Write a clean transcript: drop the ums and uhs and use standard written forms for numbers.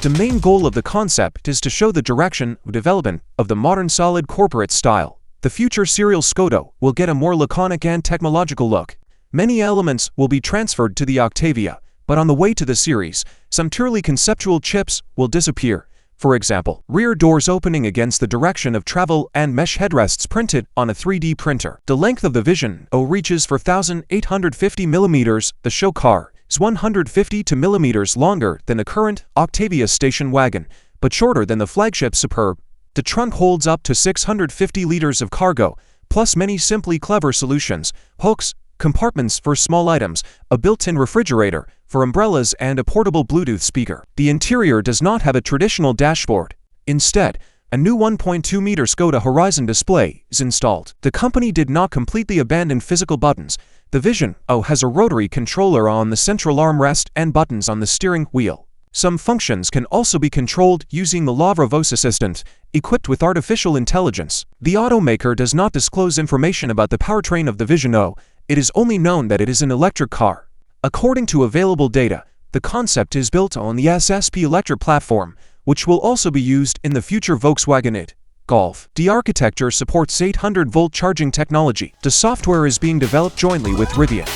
The main goal of the concept is to show the direction of development of the modern solid corporate style. The future serial Skoda will get a more laconic and technological look. Many elements will be transferred to the Octavia, but on the way to the series, some purely conceptual chips will disappear. For example, rear doors opening against the direction of travel and mesh headrests printed on a 3D printer. The length of the Vision O reaches 4,850 mm. The show car is 150 mm longer than the current Octavia station wagon, but shorter than the flagship Superb. The trunk holds up to 650 liters of cargo, plus many simply clever solutions: hooks, compartments for small items, a built-in refrigerator for umbrellas, and a portable Bluetooth speaker. The interior does not have a traditional dashboard. Instead, a new 1.2-meter Skoda Horizon display is installed. The company did not completely abandon physical buttons. The Vision O has a rotary controller on the central armrest and buttons on the steering wheel. Some functions can also be controlled using the Lavra voice assistant, equipped with artificial intelligence. The automaker does not disclose information about the powertrain of the Vision O. It is only known that it is an electric car. According to available data, the concept is built on the SSP electric platform, which will also be used in the future Volkswagen ID. Golf. The architecture supports 800-volt charging technology. The software is being developed jointly with Rivian.